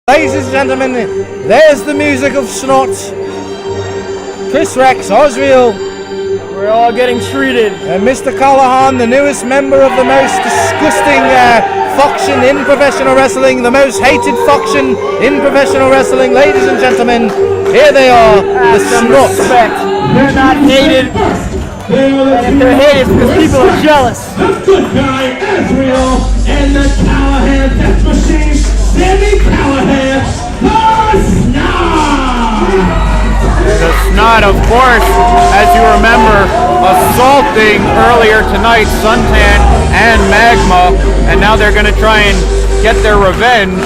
Ladies and gentlemen, there's the music of S.N.O.T. Chris Rex, Azriel. We're all getting treated. And Mr. Callahan, the newest member of the most disgusting faction in professional wrestling, the most hated faction in professional wrestling. Ladies and gentlemen, here they are, the S.N.O.T. They're not hated. And if they're hated, it's because people are jealous. The good guy, Azriel, and the Callahan Death Machine, Sammy Callahan, the S.N.O.T. The S.N.O.T, of course, as you remember, assaulting earlier tonight Suntan and Magma, and now they're going to try and get their revenge.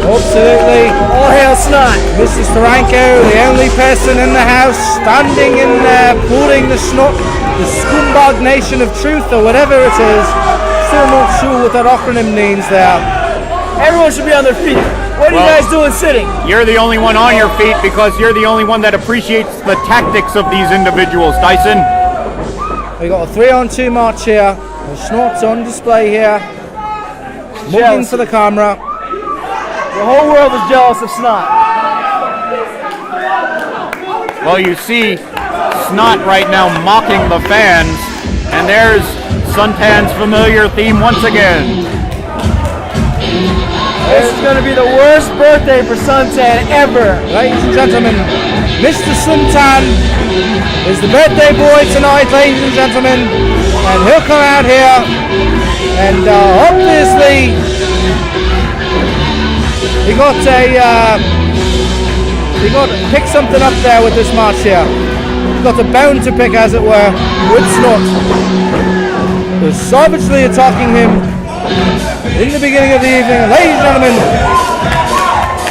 Absolutely. All hail S.N.O.T. Mr. Steranko, the only person in the house standing in there, pulling the S.N.O.T, the scumbag nation of truth, or whatever it is. Still not sure what that acronym means there. Everyone should be on their feet. What are you guys doing sitting? You're the only one on your feet because you're the only one that appreciates the tactics of these individuals, Dyson. We got a 3-on-2 match here. The S.N.O.T's on display here. Mugging for the camera. The whole world is jealous of S.N.O.T. Well, you see S.N.O.T right now mocking the fans, and there's Suntan's familiar theme once again. This is going to be the worst birthday for Suntan ever. Ladies and gentlemen, Mr. Suntan is the birthday boy tonight, ladies and gentlemen. And he'll come out here and obviously he got to pick something up there with this match here. He got a bone to pick, as it were, with S.N.O.T. They're savagely attacking him in the beginning of the evening. Ladies and gentlemen,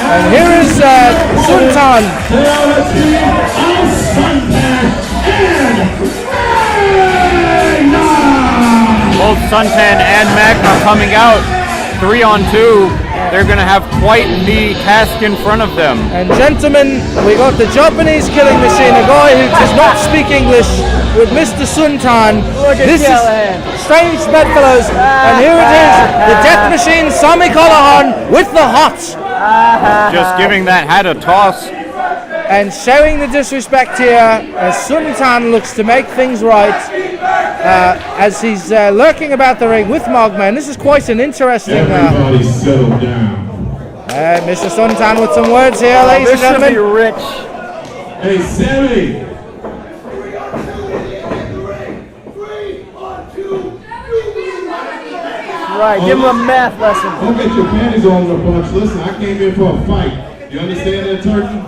and here is Suntan. Both Suntan and Magma coming out 3-on-2. They're going to have quite the task in front of them. And gentlemen, we got the Japanese killing machine, a guy who does not speak English, with Mr. Suntan. This is strange bedfellows, and here it is, the death machine, Sammy Callahan, with the hot. Just giving that hat a toss. And showing the disrespect here, as Suntan looks to make things right, as he's lurking about the ring with Magma. And this is quite an interesting... Everybody settle down. Mr. Suntan with some words here, ladies and gentlemen. This should be rich. Hey, Sammy. Right, give him a math lesson. Don't get your panties all in a bunch. Listen, I came here for a fight. You understand that, Turkey?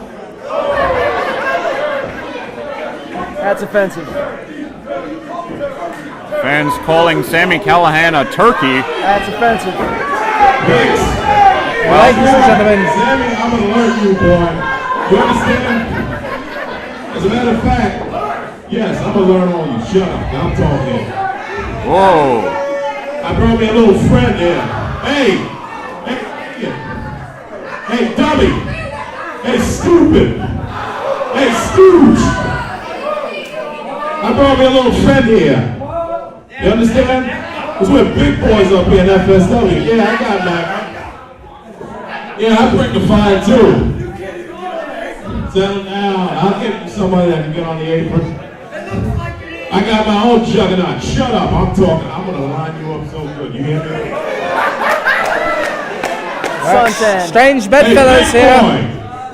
That's offensive. Fans calling Sammy Callahan a turkey. That's offensive. Yes. Ladies and gentlemen. Sammy, I'm going to learn you, boy. You understand? As a matter of fact, yes, I'm going to learn on you. Shut up. Now I'm talking. Whoa. I brought me a little friend here. Hey, dummy. Hey, stupid. Hey, stooge. I brought me a little friend here. You understand? Because we're big boys up here in FSW. Yeah, I got that. Yeah, I bring the fire too. Settle down. I'll get you somebody that can get on the apron. I got my own juggernaut. Shut up, I'm talking. I'm gonna line you up so good. You hear me? Suntan. Strange bedfellows Hey, here. boy,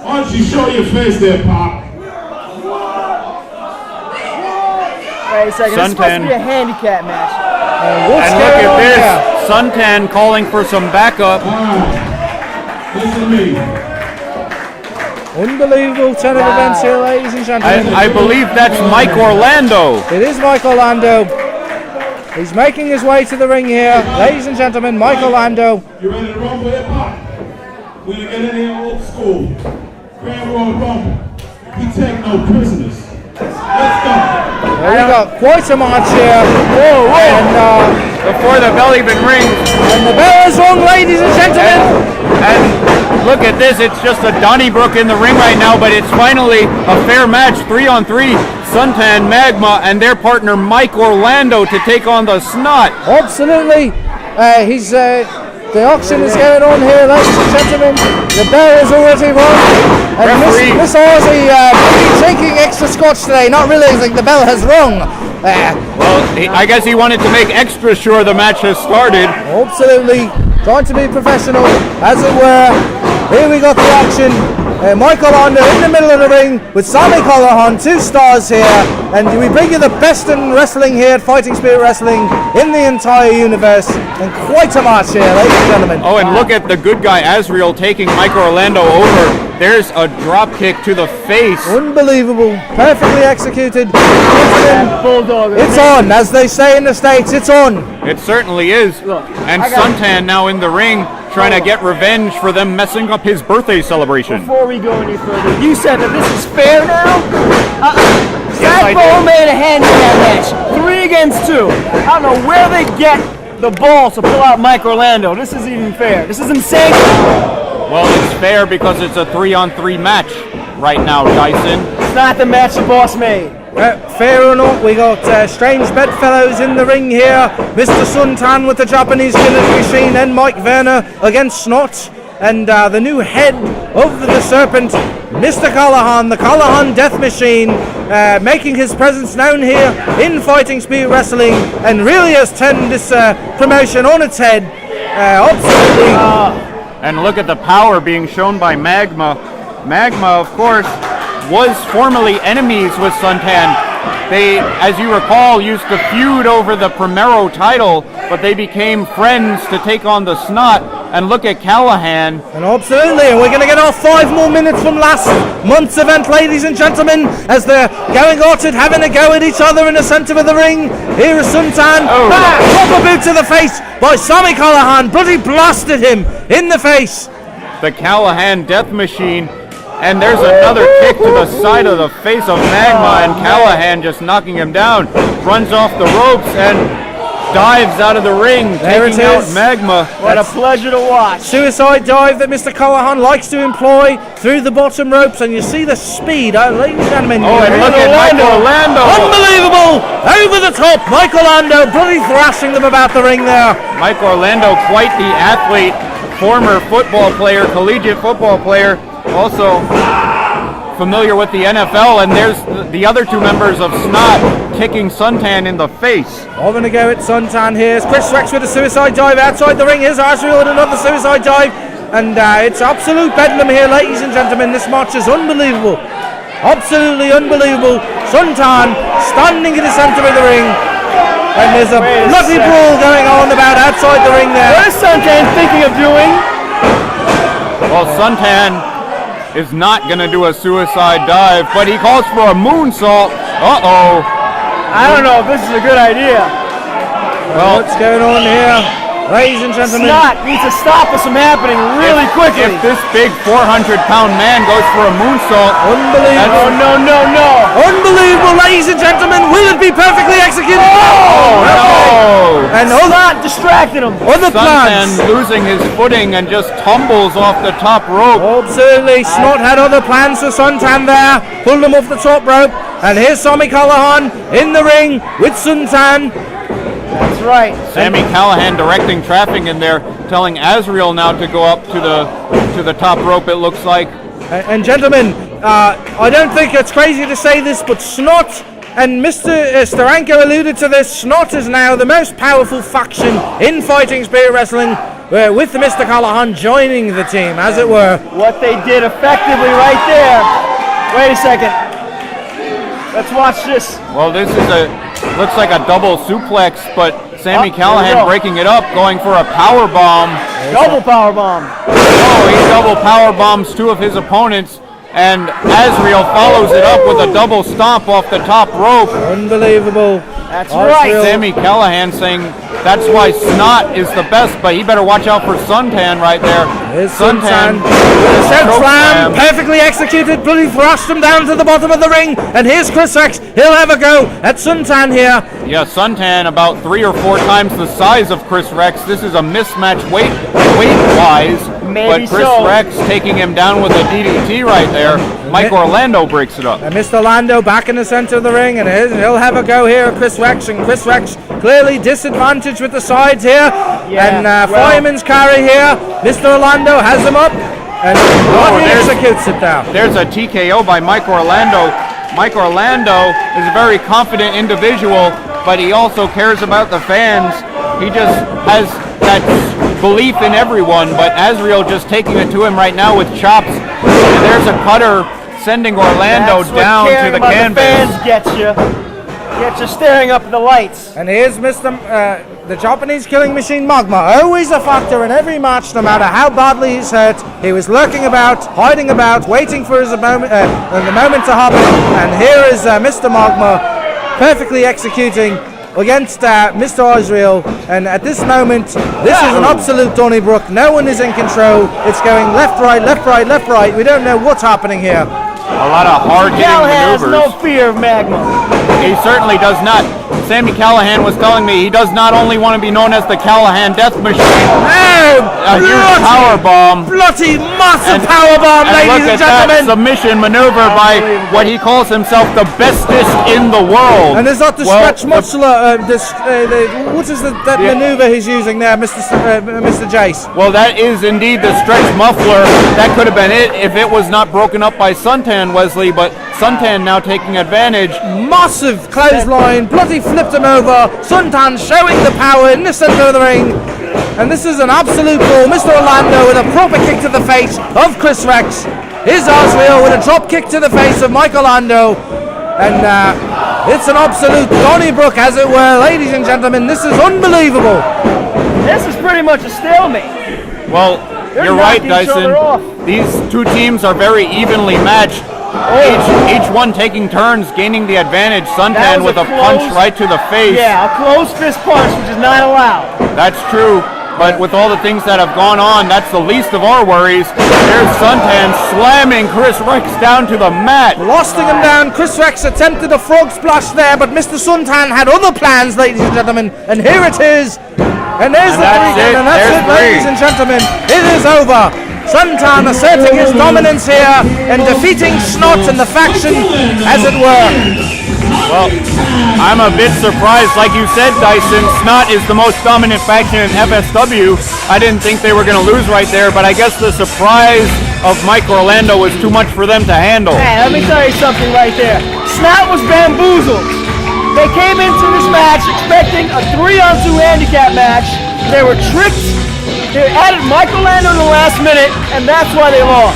why don't you show your face there, Pop? Wait a second, this is supposed to be a handicap match. And look at this, Suntan calling for some backup. Listen to me. Unbelievable turn of events here, ladies and gentlemen. I believe that's Mike Orlando. It is Mike Orlando. He's making his way to the ring here. Ladies and gentlemen, Mike Orlando. You ready to rumble here, Pop? We're gonna get in here old school. Grand Royal Rumble. We take no prisoners. Let's go. Well, we got quite a match here. Whoa. And, Before the bell even rings. and the bell is rung, ladies and gentlemen. And look at this, it's just a Donnybrook in the ring right now, but it's finally a fair match, 3-on-3. Suntan, Magma, and their partner Mike Orlando to take on the S.N.O.T. Absolutely. He's The auction is going on here, ladies and gentlemen. The bell is already rung. And Miss Aussie taking extra scotch today, not realizing the bell has rung. I guess he wanted to make extra sure the match has started. Absolutely. Trying to be professional, as it were. Here we got the auction. Michael Honda in the middle of the ring with Sammy Callahan, 2 stars here, and we bring you the best in wrestling here at Fighting Spirit Wrestling in the entire universe, and quite a match here, ladies and gentlemen. Oh, and look at the good guy Azriel taking Michael Orlando over. There's a drop kick to the face. Unbelievable, perfectly executed. It's on, as they say in the States, it's on. It certainly is. And Suntan now in the ring, trying to get revenge for them messing up his birthday celebration. Before we go any further, you said that this is fair now? Yes, Zach made a handicap match, 3 against 2. I don't know where they get the balls to pull out Mike Orlando. This isn't even fair. This is insane. Well, it's fair because it's a 3-on-3 match right now, Dyson. It's not the match the boss made. Fair or not, we got strange bedfellows in the ring here. Mr. Suntan with the Japanese killing machine, and Mike Werner against S.N.O.T. And the new head of the Serpent, Mr. Callahan, the Callahan Death Machine, making his presence known here in Fighting Spirit Wrestling, and really has turned this promotion on its head. Absolutely. And look at the power being shown by Magma. Magma, of course, was formerly enemies with Suntan. They, as you recall, used to feud over the Primero title, but they became friends to take on the S.N.O.T. And look at Callahan. And absolutely, and we're going to get our 5 more minutes from last month's event, ladies and gentlemen, as they're going at it, having a go at each other in the center of the ring. Here is Suntan. Proper boot to the face by Sammy Callahan. Bloody blasted him in the face. The Callahan Death Machine. And there's another kick to the side of the face of Magma, and Callahan just knocking him down. Runs off the ropes and dives out of the ring, taking out Magma. What a pleasure to watch. Suicide dive that Mr. Callahan likes to employ through the bottom ropes, and you see the speed, ladies and gentlemen. Oh, and look at Michael Orlando. Unbelievable! Over the top, Michael Orlando, bloody thrashing them about the ring there. Michael Orlando, quite the athlete, former football player, collegiate football player, also familiar with the NFL, and there's the other 2 members of S.N.O.T. kicking Suntan in the face. Having a go at Suntan here. Chris Rex with a suicide dive outside the ring. Here's Azriel with another suicide dive. And it's absolute bedlam here, ladies and gentlemen. This match is unbelievable. Absolutely unbelievable. Suntan standing in the center of the ring. And there's a bloody brawl going on about outside the ring there. What is Suntan thinking of doing? Well, Suntan is not going to do a suicide dive, but he calls for a moonsault. Uh-oh. I don't know if this is a good idea. Well, what's going on here? Ladies and gentlemen. S.N.O.T. needs to stop this from happening really quickly. If this big 400-pound man goes for a moonsault. Unbelievable. No. Unbelievable, ladies and gentlemen. Will it be perfectly executed? Oh, no. And S.N.O.T. distracted him. Other plans. Suntan losing his footing and just tumbles off the top rope. Absolutely. S.N.O.T. had other plans for Suntan there. Pulled him off the top rope. And here's Sammy Callahan in the ring with Suntan. That's right. Sammy Callahan directing traffic in there, telling Azriel now to go up to the top rope, it looks like. And gentlemen, I don't think it's crazy to say this, but S.N.O.T. and Mr. Steranko alluded to this. S.N.O.T. is now the most powerful faction in Fighting Spirit Wrestling, with Mr. Callahan joining the team, as it were. What they did effectively right there. Wait a second. Let's watch this. Well, this is looks like a double suplex, but Sammy Callahan breaking it up, going for a power bomb. Double power bomb. Oh, he double power bombs 2 of his opponents, and Azriel follows it up with a double stomp off the top rope. Unbelievable. That's right. Sammy Callahan saying that's why S.N.O.T. is the best, but he better watch out for Suntan right there. Here's Suntan. Choke slam, perfectly executed. Bloody thrashed him down to the bottom of the ring. And here's Chris Rex. He'll have a go at Suntan here. Yeah, Suntan about 3 or 4 times the size of Chris Rex. This is a mismatch weight-wise. Maybe but Chris Rex taking him down with a DDT right there. Mike Orlando breaks it up. And Mr. Orlando back in the center of the ring, and he'll have a go here at Chris Rex. And Chris Rex clearly disadvantaged with the sides here. Yeah, And well- fireman's carry here. Mr. Orlando has him up. And he executes it down. There's a TKO by Mike Orlando. Mike Orlando is a very confident individual, but he also cares about the fans. He just has that belief in everyone, but Azriel just taking it to him right now with chops. And there's a cutter sending Orlando That's what down caring to the about canvas. The fans gets you. Gets you staring up at the lights. And here's the Japanese killing machine Magma, always a factor in every match, no matter how badly he's hurt. He was lurking about, hiding about, waiting for the moment to happen. And here is Mr. Magma, perfectly executing against Mr. Azriel. And at this moment, this is an absolute Donnybrook. No one is in control. It's going left, right, left, right, left, right. We don't know what's happening here. A lot of hard-hitting Callahan has maneuvers. no fear of Magma. He certainly does not. Sammy Callahan was telling me he does not only want to be known as the Callahan Death Machine. A huge power bomb. Bloody massive power bomb, And ladies look and at that gentlemen. submission maneuver by what he calls himself the bestest in the world. And is that the stretch muscular? What is that maneuver he's using there, Mr. Jace? Well, that is indeed the stretch muffler. That could have been it if it was not broken up by Suntan, Wesley, but Suntan now taking advantage. Massive clothesline, bloody flipped him over. Suntan showing the power in the center of the ring. And this is an absolute ball. Mr. Orlando with a proper kick to the face of Chris Rex. Here's Azriel with a drop kick to the face of Mike Orlando. And it's an absolute Donnybrook, as it were. Ladies and gentlemen, this is unbelievable. This is pretty much a stalemate. Well, They're you're right, knocking each other off. Dyson. These two teams are very evenly matched. Each one taking turns, gaining the advantage. That Suntan was with a a punch close- right to the face. Yeah, a close fist punch, which is not allowed. That's true. But with all the things that have gone on, that's the least of our worries. There's Suntan slamming Chris Rex down to the mat. Blasting him down. Chris Rex attempted a frog splash there, but Mr. Suntan had other plans, ladies and gentlemen. And here it is. And there's the that's three, it. and that's There's it, ladies three. and gentlemen. It is over. Suntan asserting his dominance here and defeating S.N.O.T and the faction, as it were. Well, I'm a bit surprised. Like you said, Dyson, S.N.O.T is the most dominant faction in FSW. I didn't think they were going to lose right there, but I guess the surprise of Mike Orlando was too much for them to handle. Hey, let me tell you something right there. S.N.O.T was bamboozled. They came into this match expecting a 3-on-2 handicap match. They were tricked. They added Mike Orlando in the last minute, and that's why they lost.